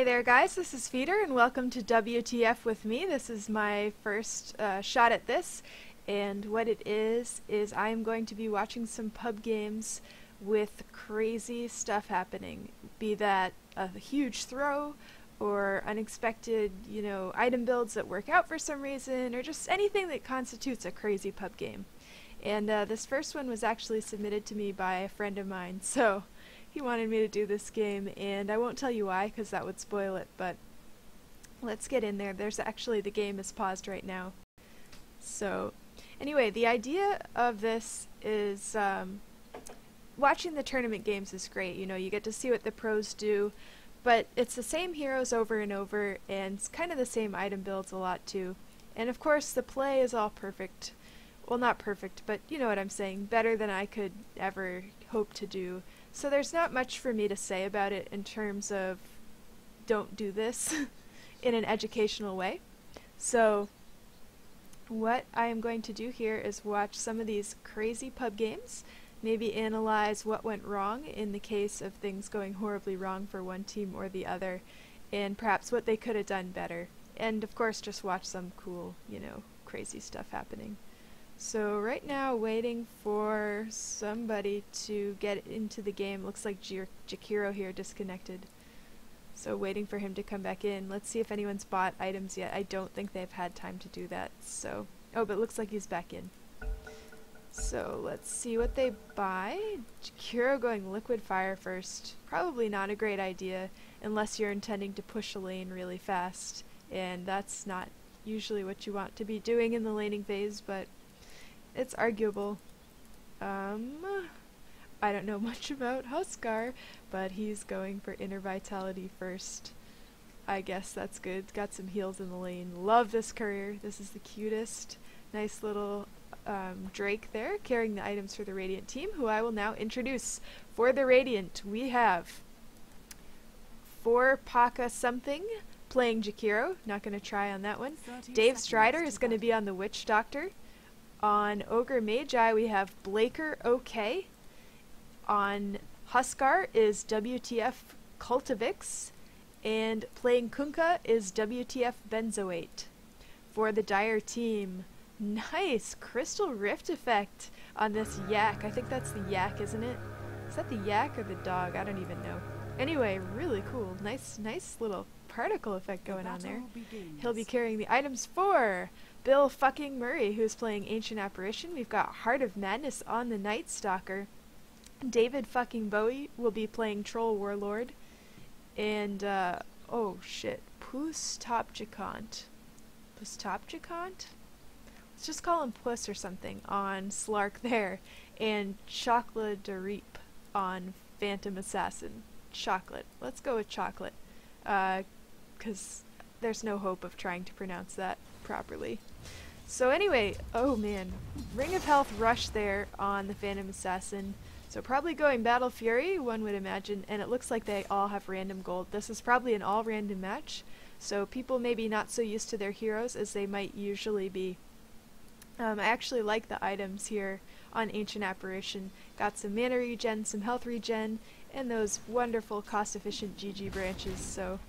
Hey there guys, this is Feeder and welcome to WTF with me. This is my first shot at this, and what it is I'm going to be watching some pub games with crazy stuff happening, be that a huge throw or unexpected, item builds that work out for some reason, or just anything that constitutes a crazy pub game. And this first one was actually submitted to me by a friend of mine, so he wanted me to do this game, and I won't tell you why because that would spoil it, but let's get in there. The game is paused right now. So anyway, the idea of this is watching the tournament games is great. You get to see what the pros do, but it's the same heroes over and over, and it's kind of the same item builds a lot too. And of course the play is all perfect. Well, not perfect, but you know what I'm saying. Better than I could ever hope to do. So there's not much for me to say about it in terms of don't do this in an educational way. So what I am going to do here is watch some of these crazy pub games, maybe analyze what went wrong in the case of things going horribly wrong for one team or the other, and perhaps what they could have done better. And of course just watch some cool, crazy stuff happening. So right now, waiting for somebody to get into the game. Looks like Jakiro here disconnected. So waiting for him to come back in. Let's see if anyone's bought items yet. I don't think they've had time to do that. So, oh, but it looks like he's back in. So let's see what they buy. Jakiro going liquid fire first. Probably not a great idea unless you're intending to push a lane really fast. And that's not usually what you want to be doing in the laning phase, but it's arguable. I don't know much about Huskar, but he's going for inner vitality first. I guess that's good. Got some heals in the lane. Love this courier. This is the cutest. Nice little Drake there, carrying the items for the Radiant team, who I will now introduce. For the Radiant, we have 4 Paka something playing Jakiro. Not going to try on that one. Dave Strider is going to be on the Witch Doctor. On Ogre Magi we have Blaker OK. On Huskar is WTF Cultivix. And playing Kunkka is WTF Benzoate. For the Dire team, nice Crystal Rift effect on this yak. I think that's the yak, isn't it? Is that the yak or the dog? I don't even know. Anyway, really cool. Nice little particle effect going on there. He'll be carrying the items for Bill fucking Murray, who's playing Ancient Apparition. We've got Heart of Madness on the Night Stalker. David fucking Bowie will be playing Troll Warlord. And, oh shit, Pustopjikant. Pustopjikant? Let's just call him Puss or something on Slark there. And Chocolate Reap on Phantom Assassin. Chocolate. Let's go with Chocolate. 'Cause there's no hope of trying to pronounce that properly. So anyway, oh man, Ring of Health rush there on the Phantom Assassin. So probably going Battle Fury, one would imagine, and it looks like they all have random gold. This is probably an all random match, so people may be not so used to their heroes as they might usually be. I actually like the items here on Ancient Apparition. Got some mana regen, some health regen, and those wonderful cost-efficient GG branches, so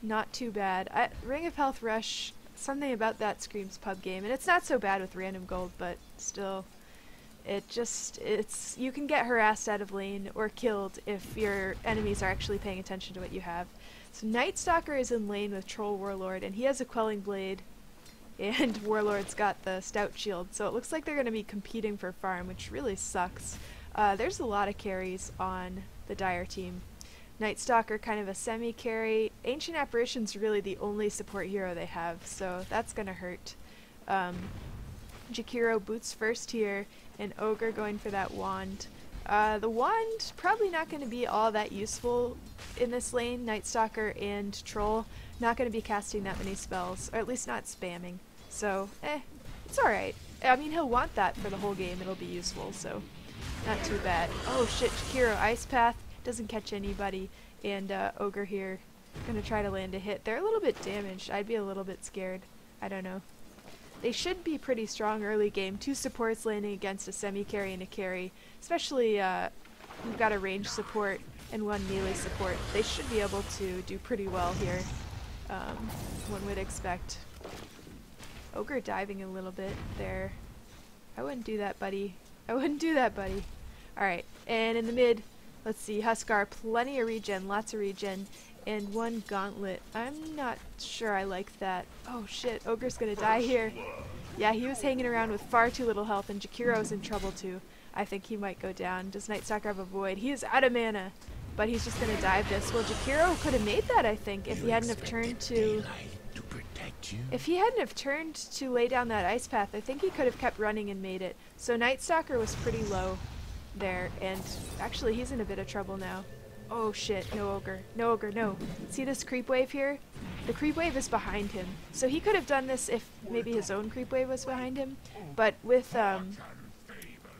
not too bad. Ring of Health rush, something about that screams pub game, and it's not so bad with random gold, but still, you can get harassed out of lane or killed if your enemies are actually paying attention to what you have. So Night Stalker is in lane with Troll Warlord, and he has a Quelling Blade, and Warlord's got the Stout Shield, so it looks like they're going to be competing for farm, which really sucks. There's a lot of carries on the Dire team. Night Stalker kind of a semi-carry. Ancient Apparition's really the only support hero they have, so that's gonna hurt. Jakiro boots first here, and Ogre going for that wand. The wand probably not going to be all that useful in this lane. Night Stalker and Troll not going to be casting that many spells, or at least not spamming. So, it's alright. I mean, he'll want that for the whole game. It'll be useful, so not too bad. Oh shit, Jakiro Ice Path doesn't catch anybody, and Ogre here gonna try to land a hit. They're a little bit damaged. I'd be a little bit scared. I don't know. They should be pretty strong early game. 2 supports landing against a semi-carry and a carry. Especially, we've got a ranged support and 1 melee support. They should be able to do pretty well here, one would expect. Ogre diving a little bit there. I wouldn't do that, buddy. I wouldn't do that, buddy. Alright, and in the mid, let's see, Huskar, plenty of regen, lots of regen, and 1 gauntlet. I'm not sure I like that. Oh shit, Ogre's gonna die here. Yeah, he was hanging around with far too little health, and Jakiro's in trouble too. I think he might go down. Does Night Stalker have a void? He is out of mana, but he's just gonna dive this. Well, Jakiro could have made that, I think, if he hadn't have turned to... If he hadn't have turned to lay down that ice path, I think he could have kept running and made it. So Night Stalker was pretty low there, and actually he's in a bit of trouble now. Oh shit, no Ogre. No Ogre, no. See this creep wave here? The creep wave is behind him. So he could have done this if maybe his own creep wave was behind him, but with,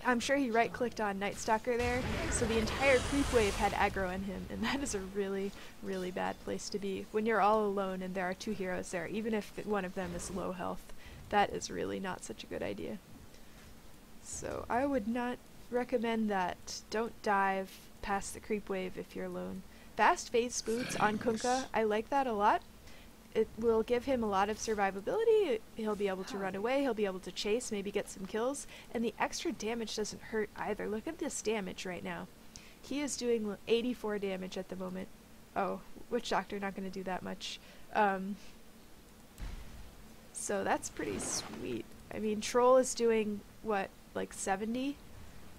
I'm sure he right-clicked on Night Stalker there, so the entire creep wave had aggro in him, and that is a really, really bad place to be. When you're all alone and there are 2 heroes there, even if one of them is low health, that is really not such a good idea. So I would not recommend that. Don't dive past the creep wave if you're alone. Fast phase boots on Kunkka, I like that a lot. It will give him a lot of survivability. He'll be able to run away, he'll be able to chase, maybe get some kills, and the extra damage doesn't hurt either. Look at this damage right now. He is doing 84 damage at the moment. Oh, Witch Doctor not going to do that much. So that's pretty sweet. I mean, Troll is doing, what, like 70?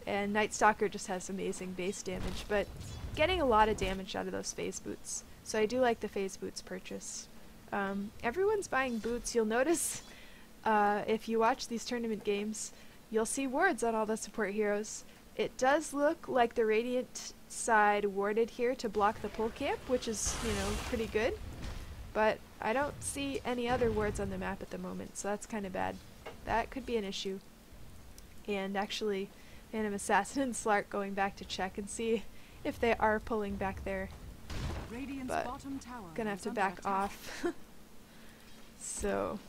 And Night Stalker just has amazing base damage, but getting a lot of damage out of those phase boots. So I do like the phase boots purchase. Everyone's buying boots. You'll notice if you watch these tournament games, you'll see wards on all the support heroes. It does look like the Radiant side warded here to block the pull camp, which is, you know, pretty good. But I don't see any other wards on the map at the moment, so that's kind of bad. That could be an issue. And actually, Phantom Assassin and Slark going back to check and see if they are pulling back there. But gonna have to back off. So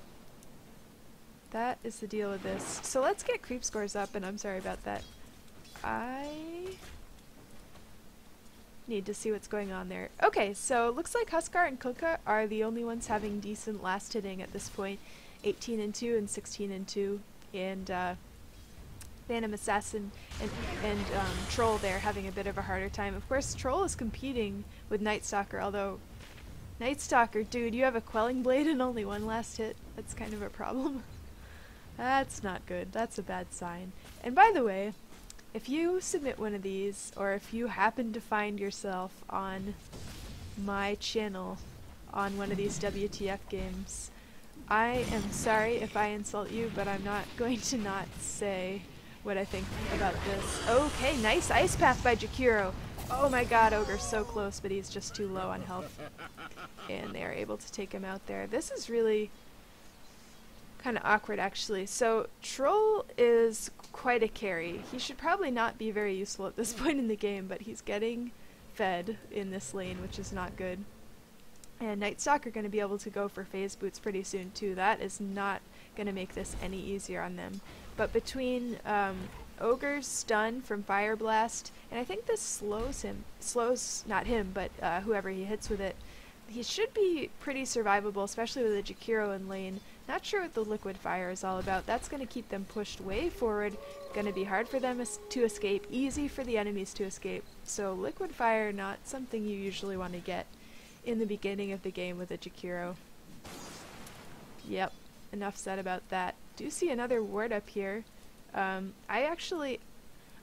that is the deal with this. So let's get creep scores up, and I'm sorry about that. I need to see what's going on there. Okay, so it looks like Huskar and Kunkka are the only ones having decent last hitting at this point. 18 and 2 and 16 and 2, and Phantom Assassin and Troll there having a bit of a harder time. Of course, Troll is competing with Night Stalker, although Night Stalker, dude, you have a Quelling Blade and only 1 last hit. That's kind of a problem. That's not good. That's a bad sign. And by the way, if you submit one of these, or if you happen to find yourself on my channel on one of these WTF games, I am sorry if I insult you, but I'm not going to not say what I think about this. Okay, nice ice path by Jakiro. Oh my god, Ogre's so close, but he's just too low on health. And they are able to take him out there. This is really kind of awkward, actually. So, Troll is quite a carry. He should probably not be very useful at this point in the game, but he's getting fed in this lane, which is not good. And Night Stalker are going to be able to go for phase boots pretty soon, too. That is not going to make this any easier on them. But between Ogre's stun from Fire Blast, and I think this slows not him, but whoever he hits with it, he should be pretty survivable, especially with a Jakiro in lane. Not sure what the Liquid Fire is all about. That's going to keep them pushed way forward, going to be hard for them to escape, easy for the enemies to escape. So Liquid Fire, not something you usually want to get in the beginning of the game with a Jakiro. Yep, enough said about that. Do see another ward up here. I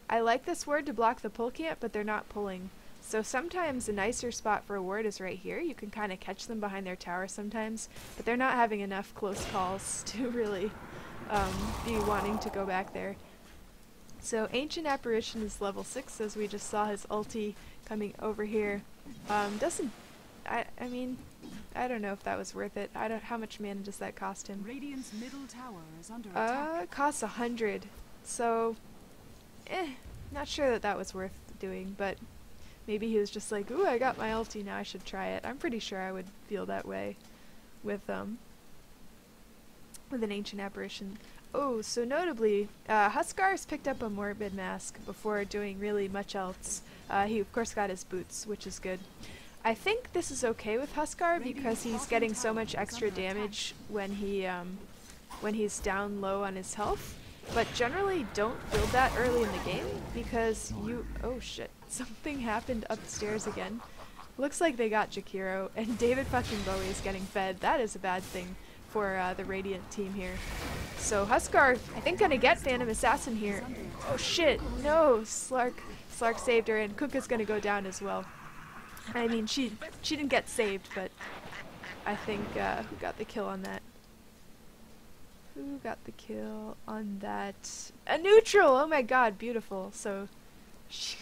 like this ward to block the pull camp, but they're not pulling. So sometimes a nicer spot for a ward is right here. You can kind of catch them behind their tower sometimes, but they're not having enough close calls to really be wanting to go back there. So Ancient Apparition is level 6, as we just saw his ulti coming over here. I mean, I don't know if that was worth it. How much mana does that cost him? Radiant's middle tower is under attack. It costs 100. So, not sure that was worth doing, but maybe he was just like, ooh, I got my ulti, now I should try it. I'm pretty sure I would feel that way with an Ancient Apparition. Oh, so notably, Huskar's picked up a Morbid Mask before doing really much else. He of course got his boots, which is good. I think this is okay with Huskar because he's getting so much extra damage when he's down low on his health. But generally don't build that early in the game because oh shit, something happened upstairs again. Looks like they got Jakiro and David fucking Bowie is getting fed. That is a bad thing for the Radiant team here. So Huskar, I think gonna get Phantom Assassin here. Oh shit, no, Slark saved her and Kuka's gonna go down as well. I mean, she didn't get saved, but I think, who got the kill on that? Who got the kill on that? A neutral! Oh my god, beautiful. So,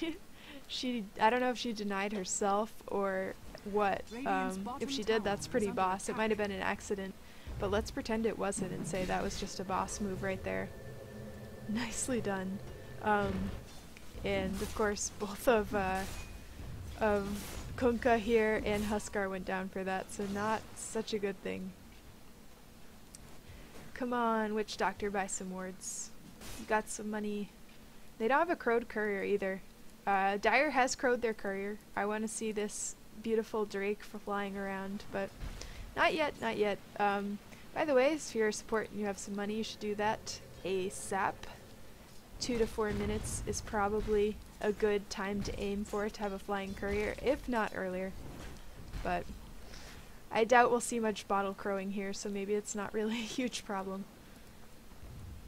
I don't know if she denied herself or what. If she did, that's pretty boss. It might have been an accident, but let's pretend it wasn't and say that was just a boss move right there. Nicely done. And of course, both of Kunkka here and Huskar went down for that, so not such a good thing. Come on, Witch Doctor, buy some wards. You got some money. They don't have a crowed courier either. Dire has crowed their courier. I want to see this beautiful drake flying around, but not yet, not yet. By the way, if you're a support and you have some money, you should do that ASAP. 2 to 4 minutes is probably a good time to aim for to have a flying courier, if not earlier. But I doubt we'll see much bottle crowing here, so maybe it's not really a huge problem.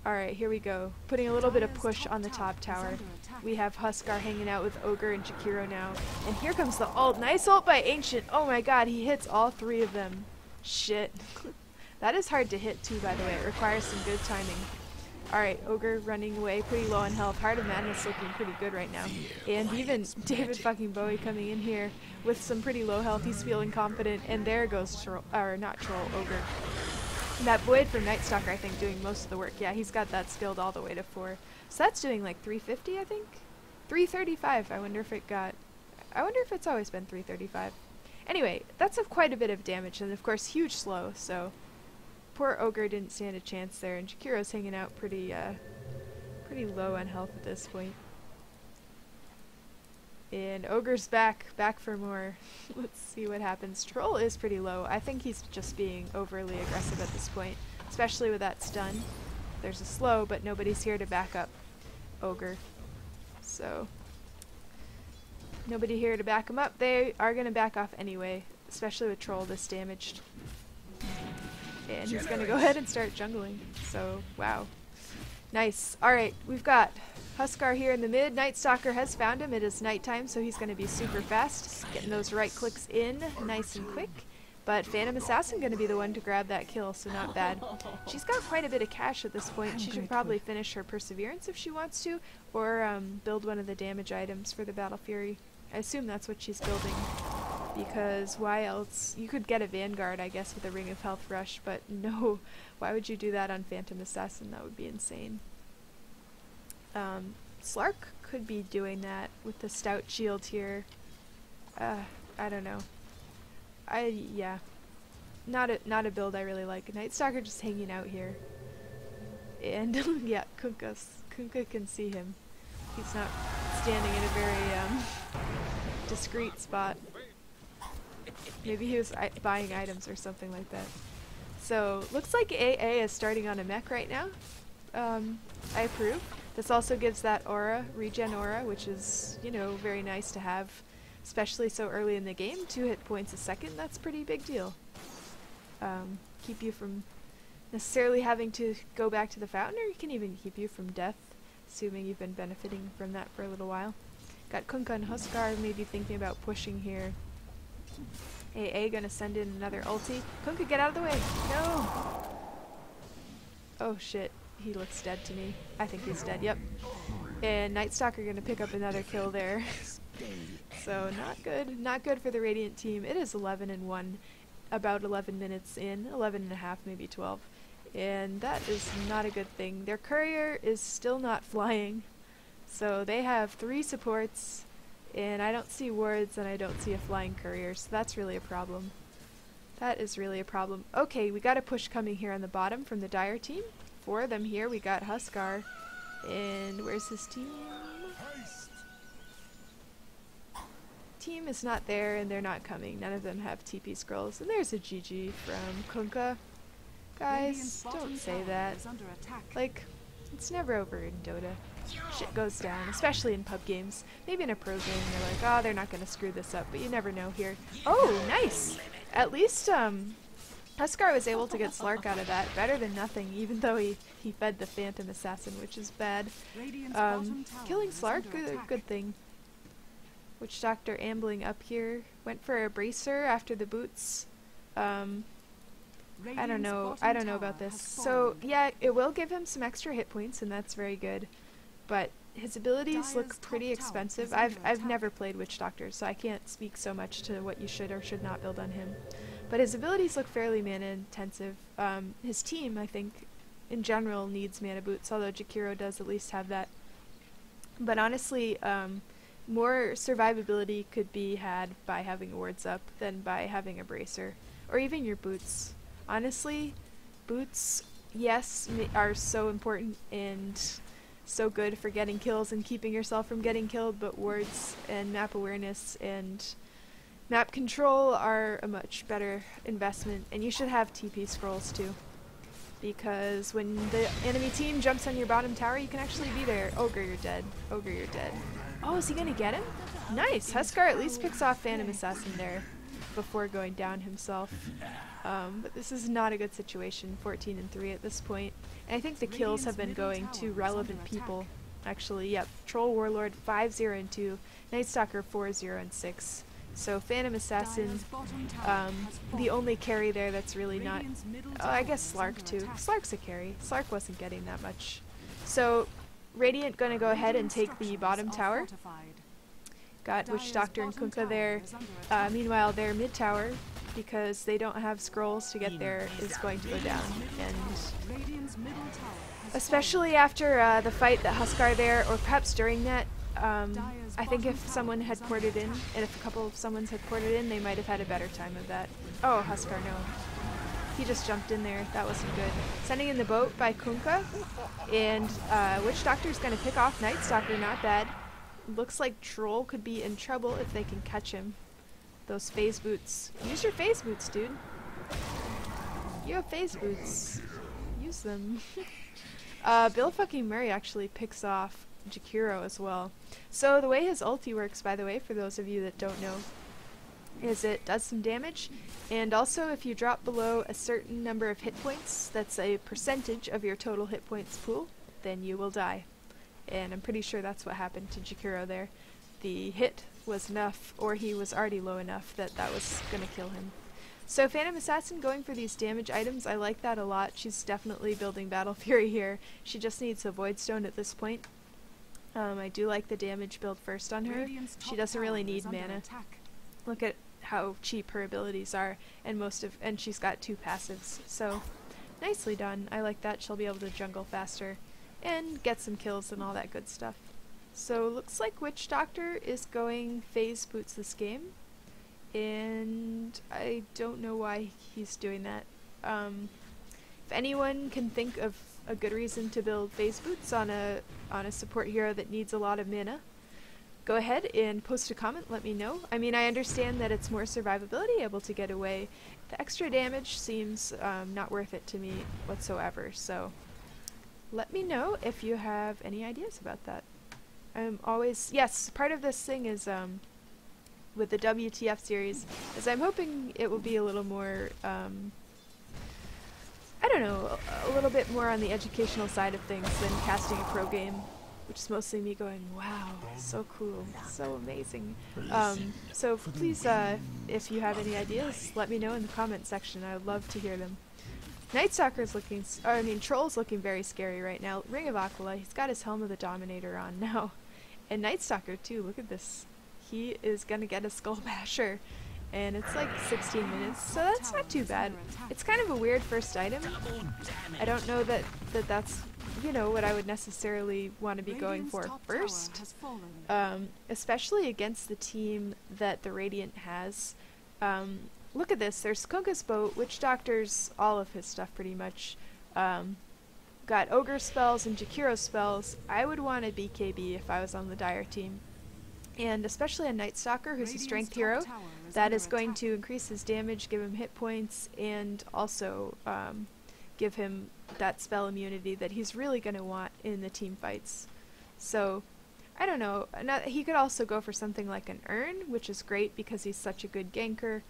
Alright, here we go. Putting a little bit of push on the top tower. We have Huskar hanging out with Ogre and Jakiro now. And here comes the ult. Nice ult by Ancient. Oh my god, he hits all 3 of them. Shit. That is hard to hit too, by the way. It requires some good timing. Alright, Ogre running away, pretty low on health. Heart of Madness looking pretty good right now. And even David fucking Bowie coming in here with some pretty low health. He's feeling confident. And there goes Troll, or not Troll, Ogre. And that Void from Night Stalker, I think, doing most of the work. Yeah, he's got that skilled all the way to 4. So that's doing like 350, I think? 335. I wonder if it's always been 335. Anyway, that's quite a bit of damage. And of course, huge slow, so poor Ogre didn't stand a chance there, and Jakiro's hanging out pretty low on health at this point. And Ogre's back for more. Let's see what happens. Troll is pretty low. I think he's just being overly aggressive at this point, especially with that stun. There's a slow, but nobody's here to back up Ogre. So, nobody here to back him up. They are going to back off anyway, especially with Troll this damaged. And he's going to go ahead and start jungling. So, wow. Nice. Alright, we've got Huskar here in the mid. Night Stalker has found him. It is nighttime, so he's going to be super fast. Getting those right clicks in nice and quick. But Phantom Assassin going to be the one to grab that kill, so not bad. She's got quite a bit of cash at this point. She should probably finish her Perseverance if she wants to, or build one of the damage items for the Battle Fury. I assume that's what she's building, because why else? You could get a Vanguard, I guess, with a Ring of Health Rush, but no. Why would you do that on Phantom Assassin? That would be insane. Slark could be doing that with the Stout Shield here. I don't know. Yeah. Not a build I really like. Night Stalker just hanging out here. And yeah, Kunkka can see him. He's not standing in a very discreet spot. Maybe he was buying items or something like that. So, looks like AA is starting on a mech right now. I approve. This also gives that aura, regen aura, which is, you know, very nice to have, especially so early in the game. 2 hit points a second, that's a pretty big deal. Keep you from necessarily having to go back to the fountain, or you can even keep you from death, assuming you've been benefiting from that for a little while. Got Kunkka and Huskar maybe thinking about pushing here. AA gonna send in another ulti. Kunkka, get out of the way! No! Oh shit, he looks dead to me. I think he's dead, yep. And Night Stalker gonna pick up another kill there. So not good. Not good for the Radiant team. It is 11-1, about 11 minutes in. 11 and a half, maybe 12. And that is not a good thing. Their courier is still not flying. So they have 3 supports, and I don't see wards, and I don't see a flying courier, so that's really a problem. That is really a problem. Okay, we got a push coming here on the bottom from the Dire team. four of them here. We got Huskar. And where's his team? Team is not there, and they're not coming. None of them have TP scrolls. And there's a GG from Kunkka. Guys, don't say that. Like, it's never over in Dota. Shit goes down, especially in pub games. Maybe in a pro game, you're like, oh, they're not gonna screw this up, but you never know here. Oh, nice! At least, Huskar was able to get Slark out of that. Better than nothing, even though he fed the Phantom Assassin, which is bad. Killing Slark, good thing. Witch Doctor ambling up here. Went for a Bracer after the boots. I don't know about this. So, yeah, it will give him some extra hit points, and that's very good. But his abilities look pretty expensive. I've never played Witch Doctor, so I can't speak so much to what you should or should not build on him. But his abilities look fairly mana intensive. His team, I think, in general needs mana boots, although Jakiro does at least have that. But honestly, more survivability could be had by having wards up than by having a Bracer. Or even your boots. Honestly, boots, yes, are so important and so good for getting kills and keeping yourself from getting killed, but wards and map awareness and map control are a much better investment, and you should have TP scrolls too. Because when the enemy team jumps on your bottom tower, you can actually be there. Ogre, you're dead. Ogre, you're dead. Oh, is he gonna get him? Nice! Huskar at least picks off Phantom Assassin there before going down himself. But this is not a good situation, 14 and 3 at this point. And I think the kills have been going to relevant people. Actually, yep. Troll Warlord 5-0 and 2, Night Stalker 4-0 and 6. So Phantom Assassin, the only carry there that's really not... Oh, I guess Slark too. Slark's a carry. Slark wasn't getting that much. So Radiant gonna go ahead and take the bottom tower. Got Witch Doctor and Kunkka there. Meanwhile, their mid tower, because they don't have scrolls to get there, is going to go down. And especially after the fight that Huskar there, or perhaps during that, I think if someone had ported in, and if a couple of someone's had ported in, they might have had a better time of that. Oh, Huskar, no. He just jumped in there. That wasn't good. Sending in the boat by Kunkka, and Witch Doctor's gonna pick off Night Stalker, not bad. Looks like Troll could be in trouble if they can catch him. Those phase boots. Use your phase boots, dude. You have phase boots. Use them. Bill fucking Murray actually picks off Jakiro as well. So the way his ulti works, by the way, for those of you that don't know, is it does some damage, and also if you drop below a certain number of hit points, that's a percentage of your total hit points pool, then you will die. And I'm pretty sure that's what happened to Jakiro there. The hit was enough, or he was already low enough, that that was gonna kill him. So Phantom Assassin going for these damage items, I like that a lot. She's definitely building Battle Fury here. She just needs a Void Stone at this point. I do like the damage build first on her. She doesn't really need mana. Look at how cheap her abilities are, and she's got 2 passives. So nicely done. I like that. She'll be able to jungle faster and get some kills and all that good stuff. So looks like Witch Doctor is going phase boots this game, and I don't know why he's doing that. If anyone can think of a good reason to build phase boots on a support hero that needs a lot of mana, go ahead and post a comment, let me know. I mean, I understand that it's more survivability, able to get away. The extra damage seems not worth it to me whatsoever, so let me know if you have any ideas about that. I'm always, yes, part of this thing is with the WTF series is I'm hoping it will be a little more I don't know, a little bit more on the educational side of things than casting a pro game, which is mostly me going, wow, so cool, so amazing. So please, if you have any ideas, let me know in the comment section. I would love to hear them. Night Stalker's looking, Troll's looking very scary right now. Ring of Aquila, he's got his Helm of the Dominator on now. And Night Stalker too, look at this. He is gonna get a Skull Basher. And it's like 16 minutes, so that's not too bad. It's kind of a weird first item. I don't know that that's, you know, what I would necessarily want to be going for first. Especially against the team that the Radiant has. Look at this, there's Kunkka's boat, Witch Doctor's all of his stuff pretty much. Got got Ogre spells and Jakiro spells, I would want a BKB if I was on the Dire team. And especially a Night Stalker, who's a strength hero, that is going to increase his damage, give him hit points, and also give him that spell immunity that he's really going to want in the team fights. So, I don't know, he could also go for something like an Urn, which is great because he's such a good ganker,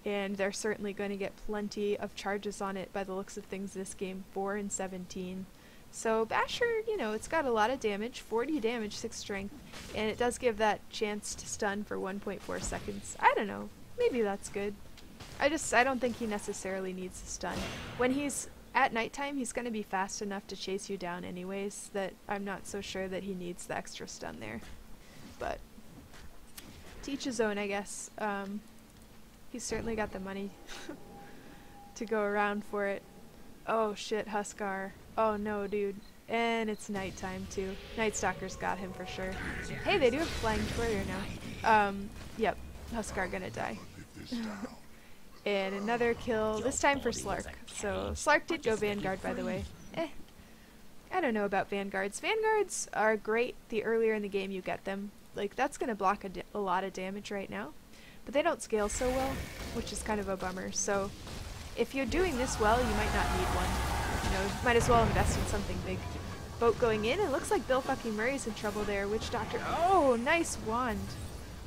and they're certainly going to get plenty of charges on it by the looks of things this game, 4 and 17. So Basher, you know, it's got a lot of damage, 40 damage, 6 strength, and it does give that chance to stun for 1.4 seconds. I don't know, maybe that's good. I don't think he necessarily needs to stun. When he's at nighttime, he's going to be fast enough to chase you down anyways, that I'm not so sure that he needs the extra stun there. But to each his own, I guess. He's certainly got the money to go around for it. Oh shit, Huskar. Oh no, dude. And it's nighttime too. Night Stalker's got him for sure. Hey, they do have Flying Courier now. Yep. Huskar gonna die. And another kill, this time for Slark. So Slark did go Vanguard, by the way. I don't know about Vanguards. Vanguards are great the earlier in the game you get them. Like, that's gonna block a lot of damage right now. But they don't scale so well, which is kind of a bummer. So if you're doing this well, you might not need one. You know, might as well invest in something big. Boat going in, it looks like Bill fucking Murray's in trouble there. Witch Doctor, oh, nice wand.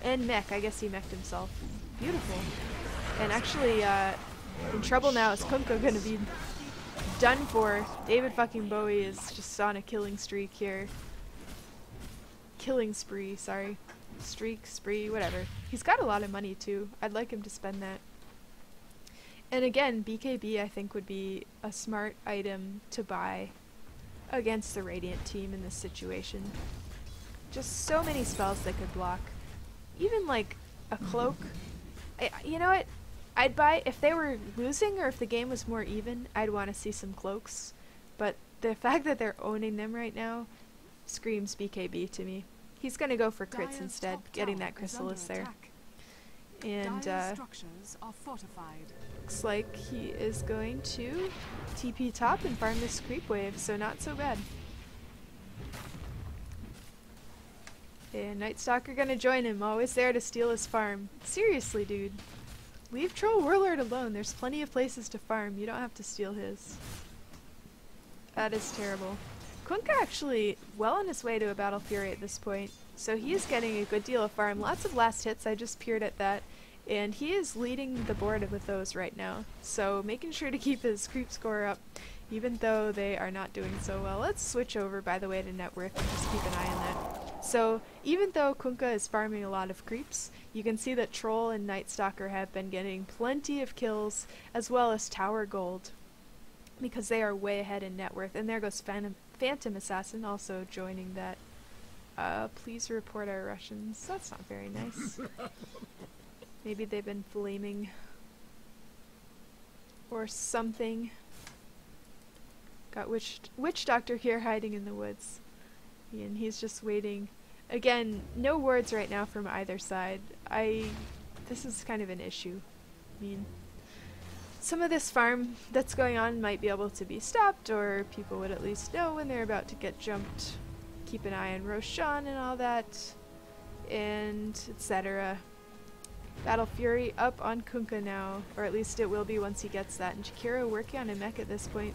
And mech, I guess he meched himself. Beautiful. And actually, in trouble now is Kunko gonna be done for. David fucking Bowie is just on a killing streak here. Killing spree, sorry. Streak, spree, whatever. He's got a lot of money too. I'd like him to spend that. And again, BKB I think would be a smart item to buy against the Radiant team in this situation. Just so many spells they could block. Even like a cloak. You know what? I'd buy, if they were losing or if the game was more even, I'd want to see some cloaks. But the fact that they're owning them right now screams BKB to me. He's going to go for crits instead, getting that Chrysalis there. And looks like he is going to TP top and farm this creep wave, so not so bad. And Night Stalker gonna join him, always there to steal his farm. Seriously, dude. Leave Troll Warlord alone, there's plenty of places to farm, you don't have to steal his. That is terrible. Kunka actually well on his way to a Battle Fury at this point, so he is getting a good deal of farm. Lots of last hits, I just peered at that, and he is leading the board with those right now. So making sure to keep his creep score up, even though they are not doing so well. Let's switch over, by the way, to net worth and just keep an eye on that. So even though Kunka is farming a lot of creeps, you can see that Troll and Night Stalker have been getting plenty of kills, as well as tower gold, because they are way ahead in net worth. And there goes Phantom Assassin also joining that. Please report our Russians. That's not very nice. Maybe they've been flaming or something. Got Witch Doctor here hiding in the woods. And he's just waiting. Again, no wards right now from either side. This is kind of an issue. I mean, some of this farm that's going on might be able to be stopped, or people would at least know when they're about to get jumped. Keep an eye on Roshan and all that, and etc. Battle Fury up on Kunka now, or at least it will be once he gets that. And Jakiro working on a mech at this point.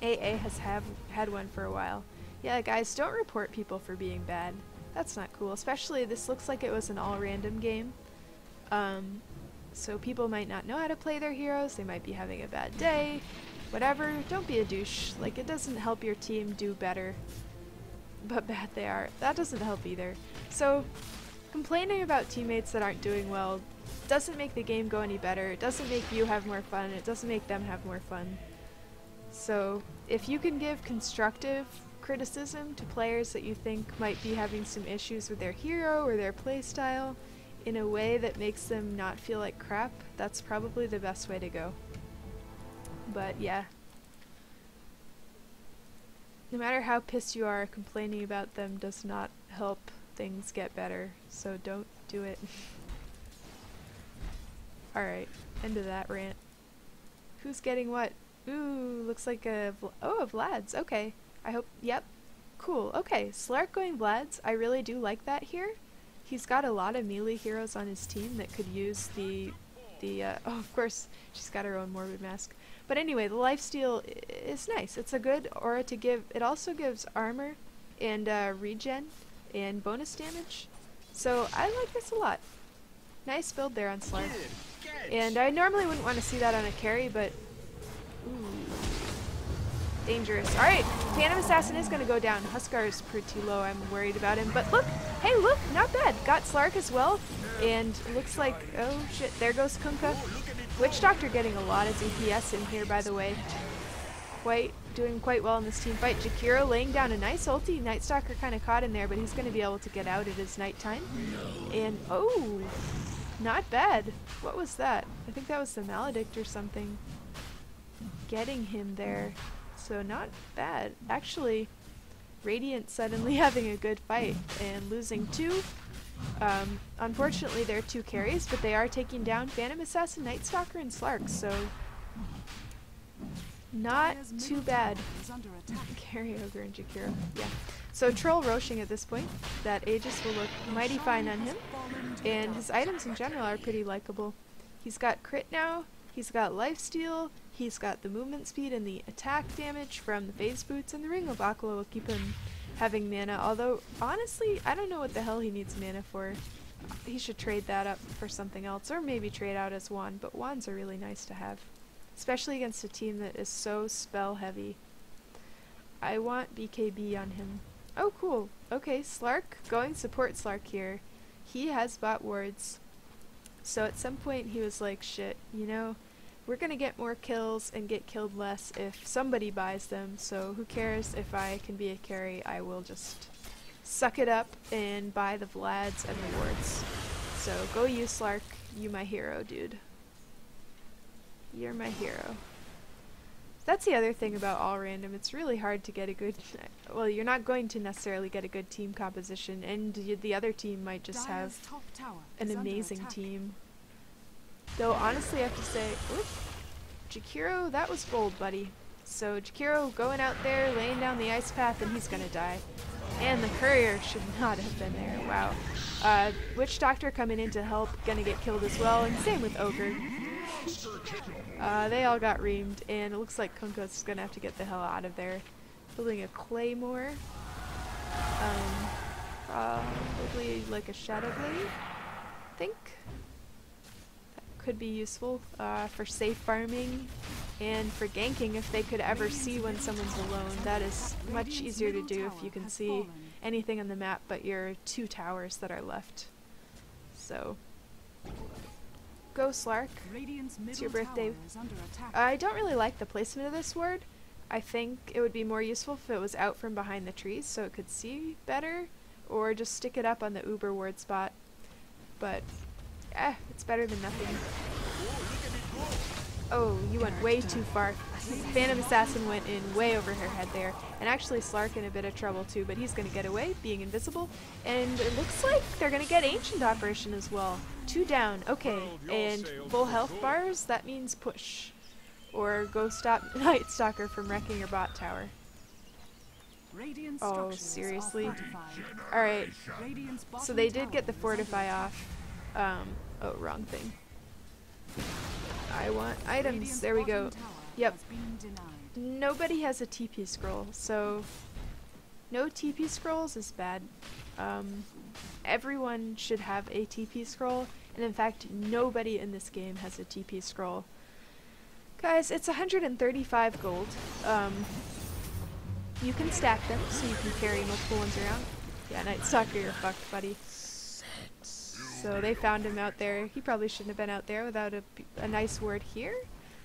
AA has had one for a while. Yeah, guys, don't report people for being bad. That's not cool. Especially, this looks like it was an all-random game. So people might not know how to play their heroes. They might be having a bad day. Whatever. Don't be a douche. Like, it doesn't help your team do better. But bad they are. That doesn't help either. So, complaining about teammates that aren't doing well doesn't make the game go any better. It doesn't make you have more fun. It doesn't make them have more fun. So, if you can give constructive criticism to players that you think might be having some issues with their hero or their playstyle in a way that makes them not feel like crap, that's probably the best way to go. But yeah. No matter how pissed you are, complaining about them does not help things get better, so don't do it. Alright, end of that rant. Who's getting what? Ooh, looks like a Vlad's. Okay. I hope. Yep. Cool. Okay. Slark going Vlad's. I really do like that here. He's got a lot of melee heroes on his team that could use oh, of course, she's got her own Morbid Mask. But anyway, the lifesteal is nice. It's a good aura to give. It also gives armor and regen and bonus damage. So I like this a lot. Nice build there on Slark. And I normally wouldn't want to see that on a carry, but ooh, dangerous. Alright, Phantom Assassin is going to go down. Huskar is pretty low. I'm worried about him. But look, hey, look, not bad. Got Slark as well. And looks like, oh shit, there goes Kunkka. Witch Doctor getting a lot of DPS in here, by the way. Doing quite well in this team fight. Jakiro laying down a nice ulti. Night Stalker kind of caught in there, but he's going to be able to get out at his nighttime. And, oh, not bad. What was that? I think that was the Maledict or something. Getting him there. So not bad. Actually, Radiant suddenly having a good fight and losing two. Unfortunately, they're two carries, but they are taking down Phantom Assassin, Night Stalker, and Slark, so not too bad. Carry Ogre and Jakiro. Yeah. So Troll Roshing at this point. That Aegis will look mighty fine on him. And his items in general are pretty likable. He's got crit now, he's got lifesteal, he's got the movement speed and the attack damage from the phase boots, and the Ring of Akala will keep him having mana. Although, honestly, I don't know what the hell he needs mana for. He should trade that up for something else, or maybe trade out his wand, but wands are really nice to have. Especially against a team that is so spell heavy. I want BKB on him. Oh, cool. Okay, Slark, going support Slark here. He has bought wards. So at some point he was like, shit, you know, we're gonna get more kills and get killed less if somebody buys them, so who cares if I can be a carry, I will just suck it up and buy the Vlads and the wards. So go you, Slark, you my hero, dude. You're my hero. That's the other thing about all random. It's really hard to get a good... Well, you're not going to necessarily get a good team composition, and the other team might just have an amazing team. Though, honestly, I have to say... Oops, Jakiro, that was bold, buddy. So, Jakiro going out there, laying down the ice path, and he's gonna die. And the courier should not have been there. Wow. Witch Doctor coming in to help, gonna get killed as well, and same with Ogre. They all got reamed, and it looks like Kunkka's gonna have to get the hell out of there. Building a claymore. Probably like a shadow blade, I think. That could be useful for safe farming and for ganking if they could ever see when someone's alone. That is much easier to do if you can see anything on the map but your two towers that are left. So... Go Slark. It's your birthday. I don't really like the placement of this ward. I think it would be more useful if it was out from behind the trees so it could see better, or just stick it up on the Uber ward spot. But, it's better than nothing. Oh, you went way too far. Phantom Assassin went in way over her head there. And actually Slark in a bit of trouble too, but he's gonna get away, being invisible. And it looks like they're gonna get Ancient Operation as well. 2 down, okay. And full health bars, that means push. Or go stop Night Stalker from wrecking your bot tower. Oh, seriously? Alright, so they did get the Fortify off. Oh, wrong thing. I want items. There we go. Yep. Nobody has a TP scroll, so no TP scrolls is bad. Everyone should have a TP scroll, and in fact, nobody in this game has a TP scroll. Guys, it's 135 gold. You can stack them, so you can carry multiple ones around. Yeah, Night Stalker, you're fucked, buddy. So they found him out there. He probably shouldn't have been out there without a nice ward here.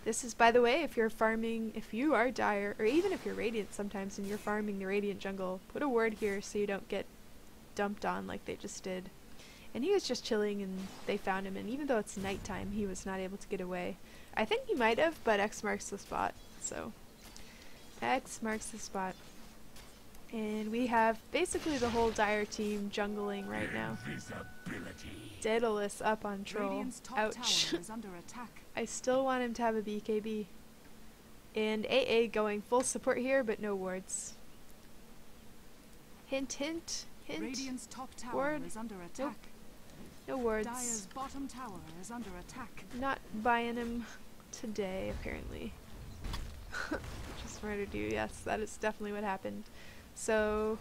This is, by the way, if you're farming, if you are Dire, or even if you're Radiant sometimes and you're farming the Radiant jungle, put a ward here so you don't get dumped on like they just did. And he was just chilling and they found him, and even though it's nighttime, he was not able to get away. I think he might have, but X marks the spot, so. X marks the spot. And we have basically the whole Dire team jungling right now. Daedalus up on Troll. Ouch. I still want him to have a BKB. And AA going full support here, but no wards. Hint, hint, hint. Radiant's top tower Ward. is under Nope. attack. No wards. Dire's bottom tower is under attack. Not buying him today, apparently. Just murder do. Yes, that is definitely what happened. So,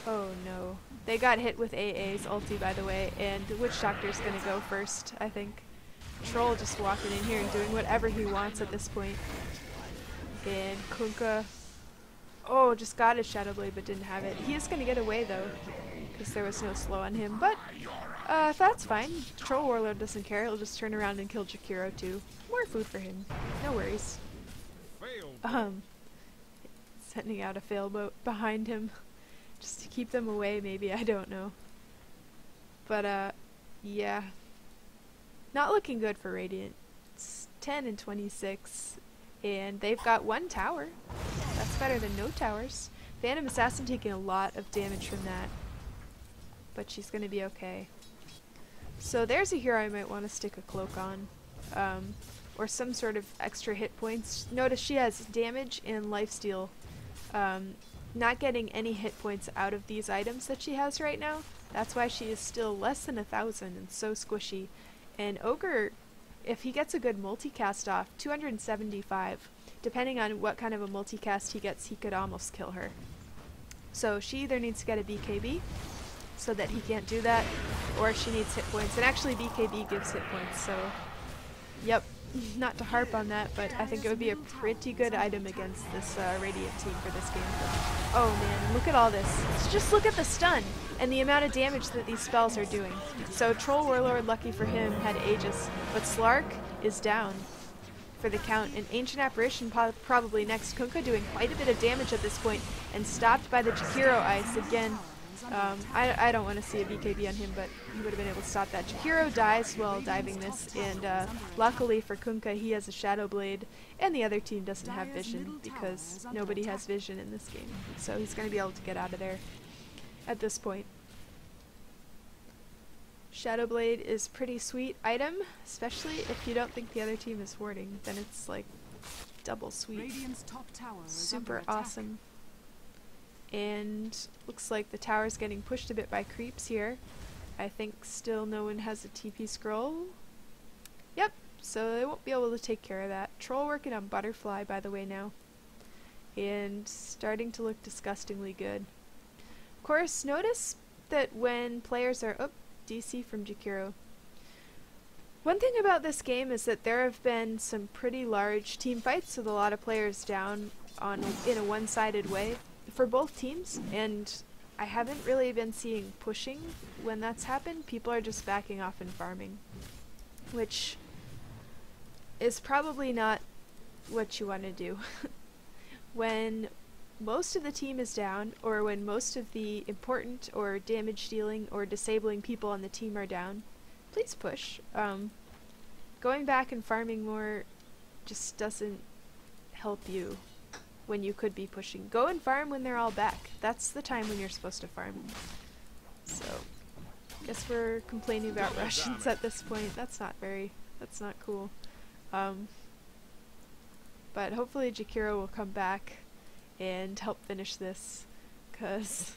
oh no. They got hit with AA's ulti, by the way, and Witch Doctor's gonna go first, I think. Troll just walking in here and doing whatever he wants at this point. And Kunkka, oh, just got his Shadow Blade but didn't have it. He is gonna get away though, because there was no slow on him, but that's fine. Troll Warlord doesn't care, he'll just turn around and kill Jakiro too. More food for him, no worries. Sending out a fail boat behind him, just to keep them away maybe, I don't know. But yeah. Not looking good for Radiant. It's 10 and 26, and they've got one tower. That's better than no towers. Phantom Assassin taking a lot of damage from that, but she's gonna be okay. So there's a hero I might want to stick a cloak on, or some sort of extra hit points. Notice she has damage and lifesteal. Not getting any hit points out of these items that she has right now. That's why she is still less than 1,000 and so squishy. And Ogre, if he gets a good multicast off, 275. Depending on what kind of a multicast he gets, he could almost kill her. So she either needs to get a BKB, so that he can't do that, or she needs hit points. And actually BKB gives hit points, so yep, not to harp on that, but I think it would be a pretty good item against this Radiant team for this game. Oh man, look at all this. Just look at the stun and the amount of damage that these spells are doing. So Troll Warlord, lucky for him, had Aegis, but Slark is down for the count, and Ancient Apparition probably next. Kunkka doing quite a bit of damage at this point, and stopped by the Jakiro Ice again. I don't want to see a BKB on him, but he would have been able to stop that. Jakiro dies while diving this, and luckily for Kunkka, he has a Shadow Blade, and the other team doesn't have vision, because nobody has vision in this game. So he's going to be able to get out of there at this point. Shadow Blade is pretty sweet item, especially if you don't think the other team is warding, then it's like double sweet. Radiant's top tower is Super under attack. awesome. And looks like the tower's getting pushed a bit by creeps here. I think still no one has a TP scroll. Yep, so they won't be able to take care of that. Troll working on Butterfly, by the way, now. And starting to look disgustingly good. Of course, notice that when players are... Oh, DC from Jakiro. One thing about this game is that there have been some pretty large team fights with a lot of players down in a one-sided way for both teams, and I haven't really been seeing pushing when that's happened. People are just backing off and farming, which is probably not what you want to do. When most of the team is down, or when most of the important or damage dealing or disabling people on the team are down, please push. Going back and farming more just doesn't help you when you could be pushing. Go and farm when they're all back. That's the time when you're supposed to farm. So, guess we're complaining about Russians at this point. That's not cool. But hopefully Jakiro will come back and help finish this, cause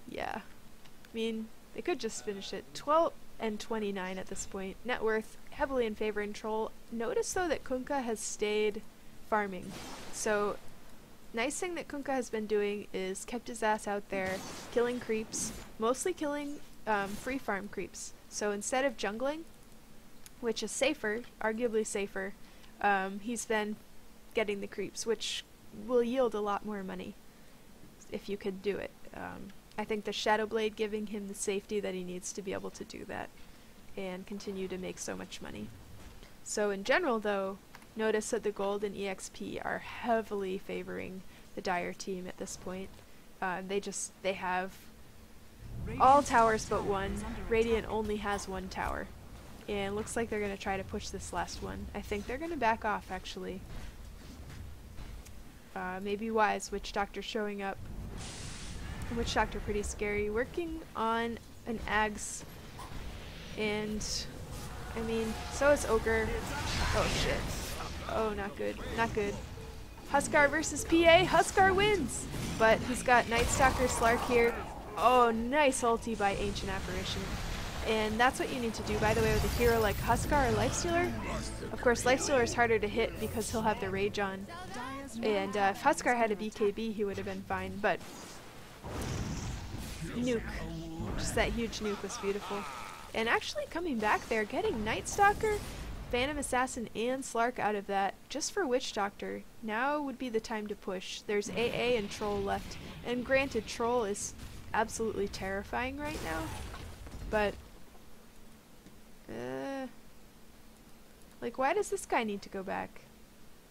yeah, I mean, they could just finish it. 12 and 29 at this point. Net worth heavily in favor in Troll. Notice though that Kunkka has stayed farming. So nice thing that Kunkka has been doing is kept his ass out there, killing creeps, mostly killing free farm creeps. So instead of jungling, which is safer, arguably safer, he's then getting the creeps, which will yield a lot more money if you could do it. I think the Shadow Blade giving him the safety that he needs to be able to do that and continue to make so much money. So in general though, notice that the gold and EXP are heavily favoring the Dire team at this point. They have all towers but one. Radiant only has one tower. And looks like they're going to try to push this last one. I think they're going to back off actually. Maybe Wise, Witch Doctor showing up. Witch Doctor pretty scary. Working on an Ags. And I mean, so is Ogre. Oh shit. Oh, not good. Not good. Huskar versus PA. Huskar wins! But he's got Night Stalker Slark here. Oh, nice ulti by Ancient Apparition. And that's what you need to do, by the way, with a hero like Huskar or Lifestealer. Of course, Lifestealer is harder to hit because he'll have the Rage on. And if Huskar had a BKB, he would have been fine, but nuke. Just that huge nuke was beautiful. And actually coming back there, getting Night Stalker, Phantom Assassin, and Slark out of that, just for Witch Doctor, now would be the time to push. There's AA and Troll left. And granted, Troll is absolutely terrifying right now, but like, why does this guy need to go back?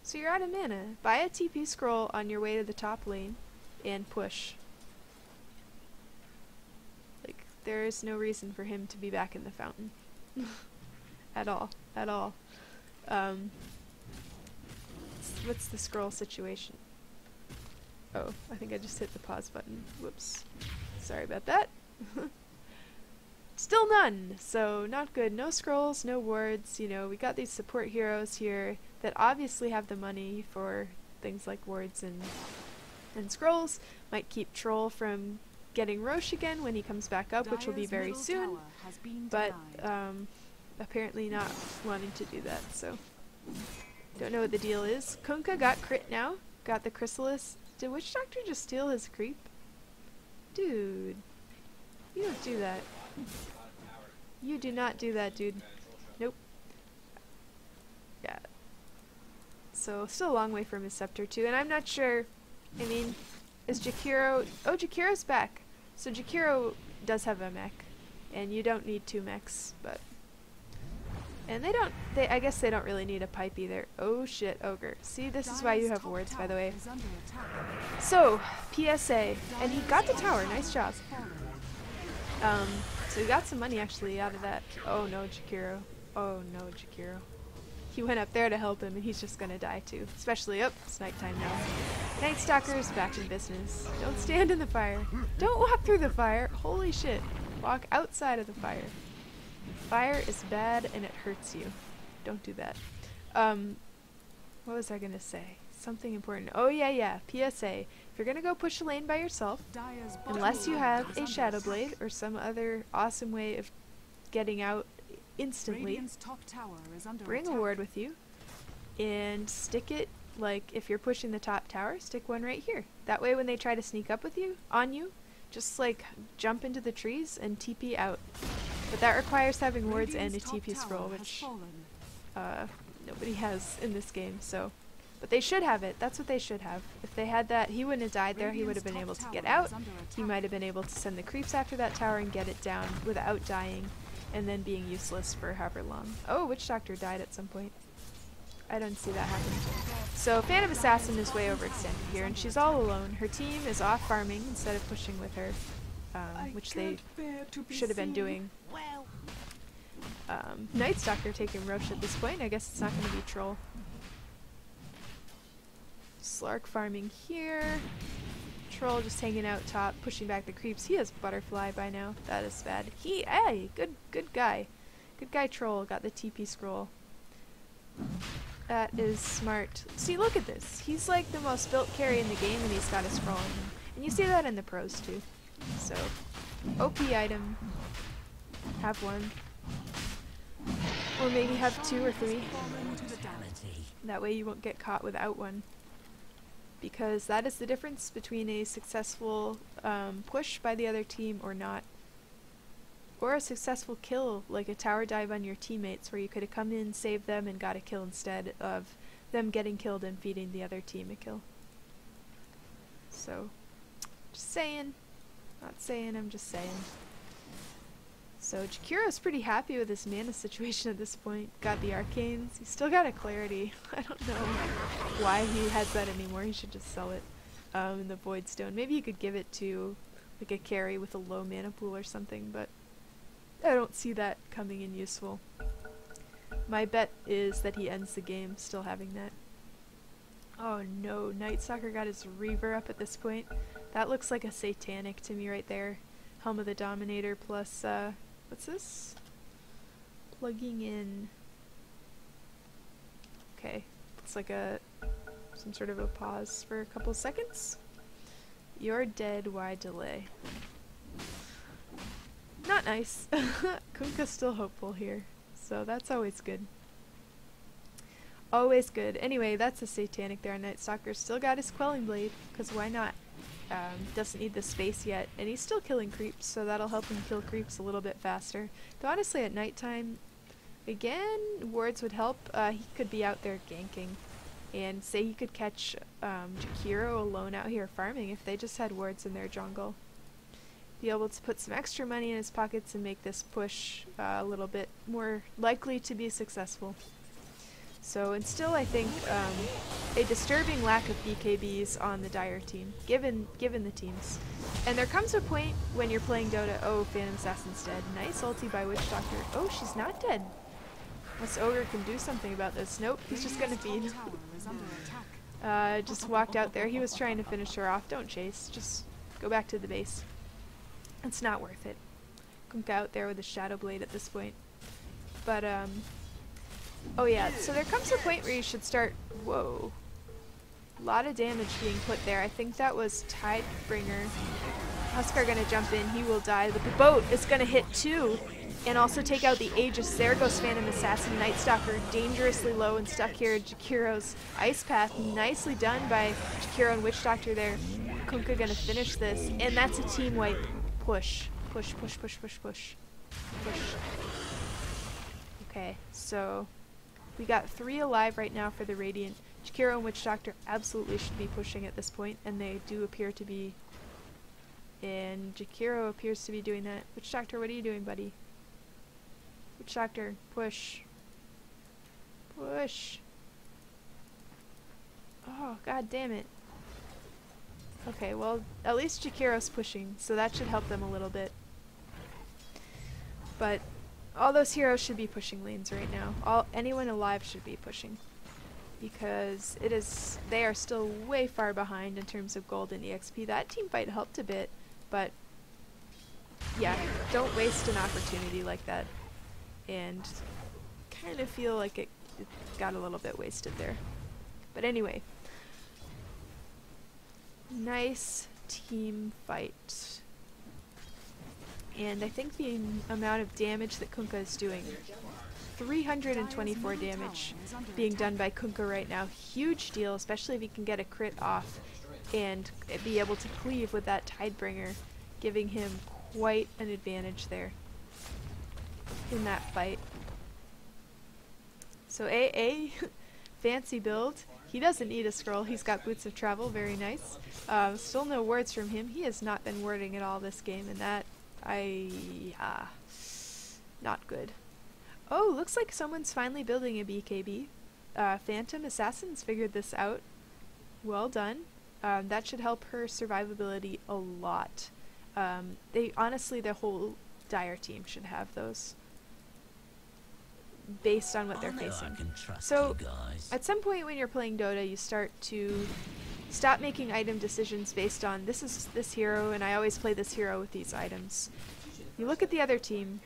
So you're out of mana. Buy a TP scroll on your way to the top lane and push. Like, there is no reason for him to be back in the fountain. At all. At all. What's the scroll situation? Oh, I think I just hit the pause button. Whoops. Sorry about that. Still none, so not good. No scrolls, no wards. You know, we got these support heroes here that obviously have the money for things like wards and scrolls. Might keep Troll from getting Roche again when he comes back up, which will be very soon. But apparently not wanting to do that, so don't know what the deal is. Kunkka got crit now. Got the Chrysalis. Did Witch Doctor just steal his creep? Dude, you don't do that. You do not do that, dude. Nope. Yeah. So, still a long way from his scepter, too. And I'm not sure, I mean, is Jakiro... Oh, Jakiro's back. So Jakiro does have a mech. And you don't need 2 mechs, but... And they don't... I guess they don't really need a pipe either. Oh shit, Ogre. See, this is why you have wards, by the way. So, PSA. And he got the tower. Nice job. So he got some money actually out of that. Oh no, Jakiro. Oh no, Jakiro. He went up there to help him and he's just gonna die too. Especially, it's nighttime now. Night Stalker's back in business. Don't stand in the fire. Don't walk through the fire. Holy shit. Walk outside of the fire. Fire is bad and it hurts you. Don't do that. What was I gonna say? Something important. Oh yeah, PSA. If you're gonna go push a lane by yourself, unless you have a Shadow Blade or some other awesome way of getting out instantly, bring a ward with you and stick it, like if you're pushing the top tower, stick one right here. That way when they try to sneak up with you, on you, just like jump into the trees and TP out. But that requires having wards and a TP scroll, which nobody has in this game, so... But they should have it. That's what they should have. If they had that, he wouldn't have died there. He would have been able to get out. He might have been able to send the creeps after that tower and get it down without dying, and then being useless for however long. Oh, Witch Doctor died at some point. I don't see that happening. So Phantom Assassin is way overextended here, and she's all alone. Her team is off farming instead of pushing with her, which they should have been doing. Night Stalker taking Roche at this point. I guess it's not going to be Troll. Slark farming here. Troll just hanging out top, pushing back the creeps. He has Butterfly by now. That is bad. Hey, good guy. Good guy Troll got the TP scroll. That is smart. See, look at this. He's like the most built carry in the game and he's got a scroll on him. And you see that in the pros too. So, OP item. Have one. Or maybe have 2 or 3. That way you won't get caught without one. Because that is the difference between a successful push by the other team or not. Or a successful kill, like a tower dive on your teammates where you could have come in, saved them, and got a kill instead of them getting killed and feeding the other team a kill. So, just saying. Not saying, I'm just saying. So Jakiro's pretty happy with his mana situation at this point. Got the arcanes. He's still got a clarity. I don't know why he has that anymore. He should just sell it. And the Void Stone. Maybe he could give it to like a carry with a low mana pool or something, but I don't see that coming in useful. My bet is that he ends the game still having that. Oh no, Night Stalker got his Reaver up at this point. That looks like a Satanic to me right there. Helm of the Dominator plus, what's this? Plugging in. Okay, Looks like some sort of a pause for a couple seconds. You're dead, why delay? Not nice. Kunkka's still hopeful here, so that's always good. Always good. Anyway, that's a Satanic there. Night Stalker still got his Quelling Blade, because why not? Doesn't need the space yet, and he's still killing creeps, so that'll help him kill creeps a little bit faster. Though honestly, at nighttime, again, wards would help. He could be out there ganking, and say he could catch Jakiro alone out here farming if they just had wards in their jungle. Be able to put some extra money in his pockets and make this push a little bit more likely to be successful. So, and still I think a disturbing lack of BKBs on the Dire team, given the teams. And there comes a point when you're playing Dota, oh, Phantom Assassin's dead. Nice ulti by Witch Doctor. Oh, she's not dead. Unless Ogre can do something about this. Nope, he's just gonna feed. Just walked out there. He was trying to finish her off. Don't chase, just go back to the base. It's not worth it. Kunkka out there with a Shadow Blade at this point. But, oh yeah, so there comes a point where you should start... Whoa. A lot of damage being put there. I think that was Tidebringer. Huskar gonna jump in, he will die, but the boat is gonna hit too, and also take out the Aegis. There goes Phantom Assassin. Night Stalker dangerously low and stuck here. Jakiro's Ice Path, nicely done by Jakiro and Witch Doctor there. Kunkka gonna finish this, and that's a team wipe. Push. Push, push, push, push, push. Push. Okay, so we got 3 alive right now for the Radiant. Jakiro and Witch Doctor absolutely should be pushing at this point, and they do appear to be. And Jakiro appears to be doing that. Witch Doctor, what are you doing, buddy? Witch Doctor, push. Push. Oh, god damn it. Okay, well, at least Jakiro's pushing, so that should help them a little bit. But all those heroes should be pushing lanes right now. Anyone alive should be pushing, because they are still way far behind in terms of gold and EXP. That team fight helped a bit, but yeah, don't waste an opportunity like that. And kind of feel like it got a little bit wasted there. But anyway, nice team fight. And I think the amount of damage that Kunkka is doing, 324 damage being done by Kunkka right now. Huge deal, especially if he can get a crit off and be able to cleave with that Tidebringer, giving him quite an advantage there in that fight. So AA, fancy build. He doesn't need a scroll. He's got Boots of Travel, very nice. Still no wards from him. He has not been warding at all this game, and that, not good. Oh, looks like someone's finally building a BKB. Phantom Assassin's figured this out. Well done. That should help her survivability a lot. Honestly, the whole Dire team should have those, based on what they're facing. So, at some point when you're playing Dota, you start to stop making item decisions based on, this is this hero, and I always play this hero with these items. You look at the other team,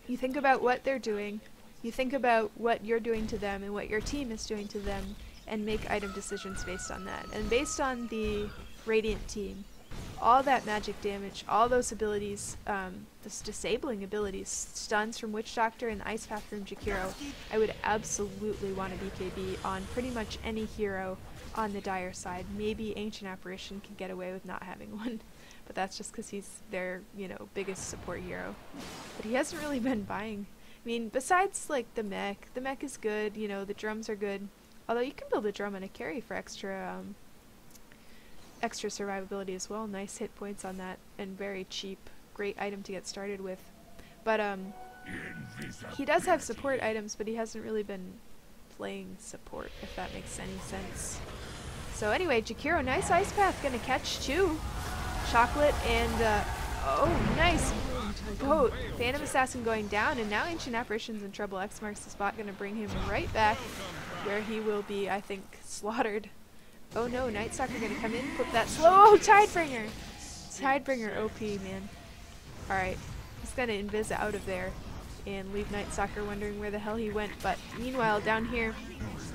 you think about what they're doing, you think about what you're doing to them and what your team is doing to them, and make item decisions based on that. And based on the Radiant team, all that magic damage, all those abilities, those disabling abilities, stuns from Witch Doctor and Ice Path from Jakiro, I would absolutely want a BKB on pretty much any hero on the Dire side. Maybe Ancient Apparition can get away with not having one, but that's just because he's their, biggest support hero. But he hasn't really been buying. I mean, besides, like, the mech is good, the drums are good. Although you can build a drum and a carry for extra survivability as well. Nice hit points on that, and very cheap. Great item to get started with. But he does have support items, but he hasn't really been playing support, if that makes any sense. So anyway, Jakiro, nice Ice Path, gonna catch 2. Chocolate and, oh, nice boat. Phantom Assassin going down, and now Ancient Apparition's in trouble. X marks the spot, gonna bring him right back, where he will be, I think, slaughtered. Oh no, Night Stalker gonna come in, flip that slow. Oh, Tidebringer! Tidebringer OP, man. Alright, he's gonna invis out of there. and leave Night Stalker wondering where the hell he went. But meanwhile, down here,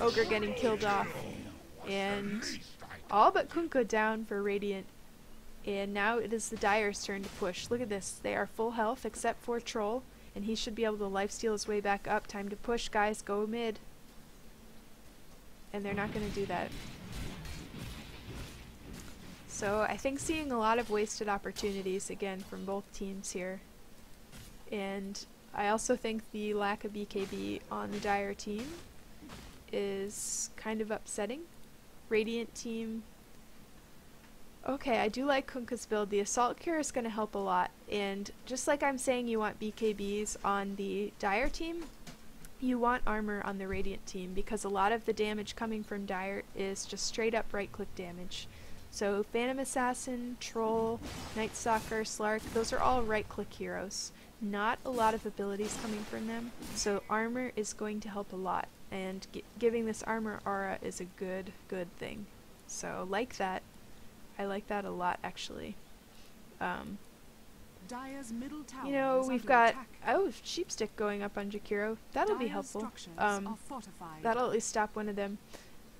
Ogre getting killed off, and all but Kunkka down for Radiant. And now it is the Dire's turn to push. Look at this. They are full health except for Troll, and he should be able to lifesteal his way back up. Time to push, guys. Go mid. And they're not going to do that. So I think seeing a lot of wasted opportunities again from both teams here. And I also think the lack of BKB on the Dire team is kind of upsetting. Radiant team. Okay, I do like Kunkka's build. The Assault Cure is going to help a lot. And just like I'm saying you want BKBs on the Dire team, you want armor on the Radiant team, because a lot of the damage coming from Dire is just straight up right click damage. So Phantom Assassin, Troll, Night Stalker, Slark, those are all right click heroes. Not a lot of abilities coming from them, so armor is going to help a lot, and giving this armor aura is a good thing. So like that. I like that a lot actually. Dire's middle tower You know, is we've under got attack. Sheepstick going up on Jakiro. That'll be Dire's helpful. structures are fortified. That'll at least stop one of them.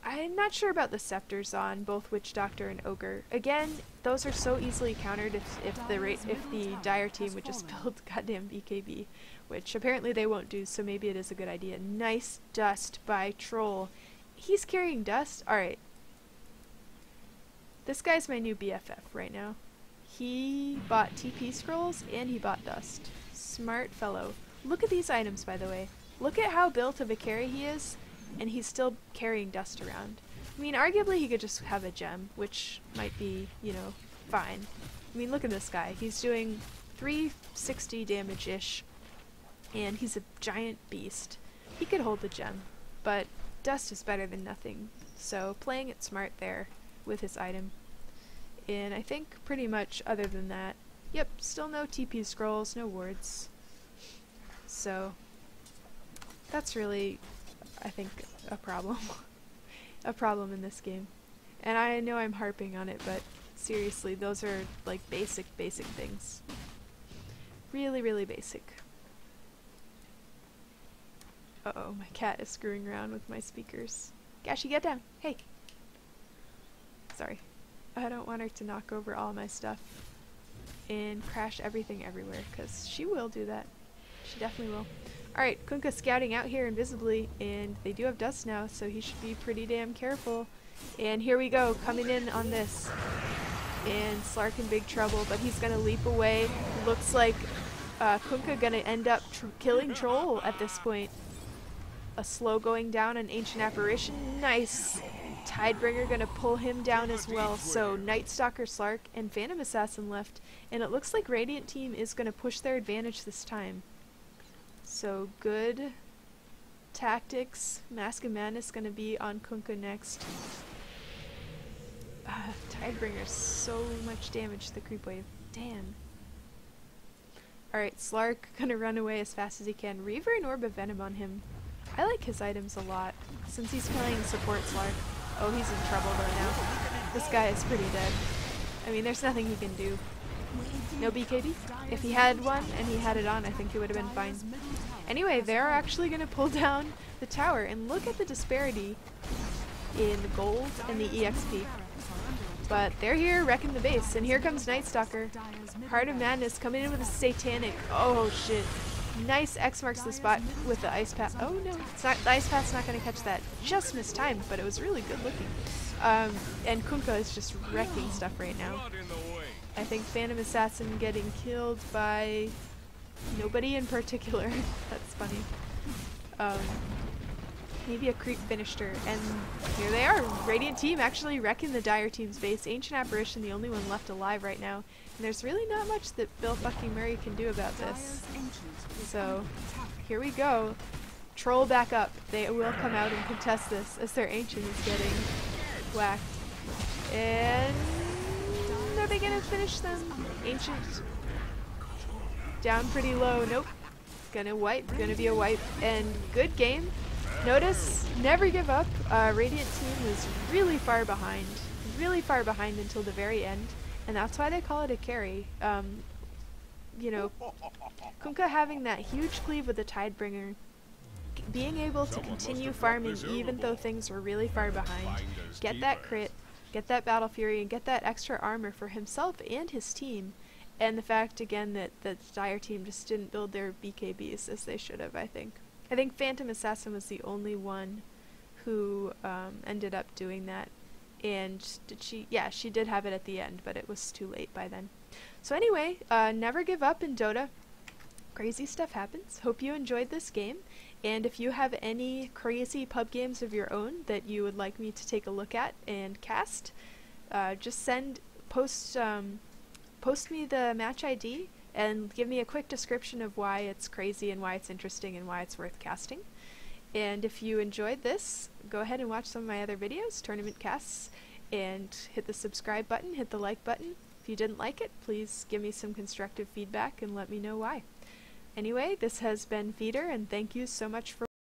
I'm not sure about the scepters on both Witch Doctor and Ogre. Again, those are so easily countered if the Dire team would just build goddamn BKB, which apparently they won't do, so maybe it is a good idea. Nice dust by Troll. He's carrying dust? Alright. This guy's my new BFF right now. He bought TP scrolls and he bought dust. Smart fellow. Look at these items, by the way. Look at how built of a carry he is, and he's still carrying dust around. I mean, arguably he could just have a gem, which might be, you know, fine. I mean, look at this guy. He's doing 360 damage-ish, and he's a giant beast. He could hold the gem, but dust is better than nothing. So playing it smart there with his item. And I think pretty much other than that, yep, still no TP scrolls, no wards. So that's really, I think, a problem. A problem in this game. And I know I'm harping on it, but seriously, those are like basic things. Really basic. Uh-oh, my cat is screwing around with my speakers. Gashi, get down! Hey! Sorry. I don't want her to knock over all my stuff and crash everything everywhere, because she will do that. She definitely will. Alright, Kunkka scouting out here invisibly, and they do have dust now, so he should be pretty damn careful. And here we go, coming in on this. And Slark in big trouble, but he's gonna leap away. Looks like Kunkka gonna end up killing Troll at this point. A slow going down on Ancient Apparition. Nice! Tidebringer gonna pull him down as well, so Night Stalker, Slark, and Phantom Assassin left, and it looks like Radiant team is gonna push their advantage this time. So good tactics. Mask of Madness gonna be on Kunkka next. Tidebringer, so much damage to the creep wave. Damn. Alright, Slark gonna run away as fast as he can. Reaver and Orb of Venom on him. I like his items a lot, since he's playing support Slark. Oh, he's in trouble though now. This guy is pretty dead. I mean, there's nothing he can do. No BKB? If he had one and he had it on, I think it would have been fine. Anyway, they're actually going to pull down the tower, and look at the disparity in the gold and the EXP. But they're here wrecking the base, and here comes Night Stalker. Heart of Madness coming in with a satanic. Oh shit. Nice X marks the spot with the ice path. Oh no, it's not, the ice path's not going to catch that. Just missed time, but it was really good looking. And Kunkka is just wrecking stuff right now. I think Phantom Assassin getting killed by nobody in particular. That's funny. Maybe a creep finished her, and here they are. Radiant team actually wrecking the Dire team's base. Ancient Apparition, the only one left alive right now. And there's really not much that Bill fucking Murray can do about this. So, here we go. Troll back up. They will come out and contest this as their Ancient is getting whacked. And are they gonna finish them? Ancient down pretty low. Nope. Gonna wipe. Gonna be a wipe. And good game. Notice, never give up. Radiant team was really far behind until the very end, and that's why they call it a carry. you know, Kunkka having that huge cleave with the Tidebringer, being able to continue farming even though things were really far behind, get that crit, get that Battle Fury, and get that extra armor for himself and his team, and the fact again that the Dire team just didn't build their BKBs as they should have, I think. I think Phantom Assassin was the only one who ended up doing that, and did she? Yeah, she did have it at the end, but it was too late by then. So anyway, never give up in Dota. Crazy stuff happens. Hope you enjoyed this game, and if you have any crazy pub games of your own that you would like me to take a look at and cast, just post me the match ID and give me a quick description of why it's crazy and why it's interesting and why it's worth casting. And if you enjoyed this, go ahead and watch some of my other videos, tournament casts, and hit the subscribe button, hit the like button. If you didn't like it, please give me some constructive feedback and let me know why. Anyway, this has been Feeder, and thank you so much for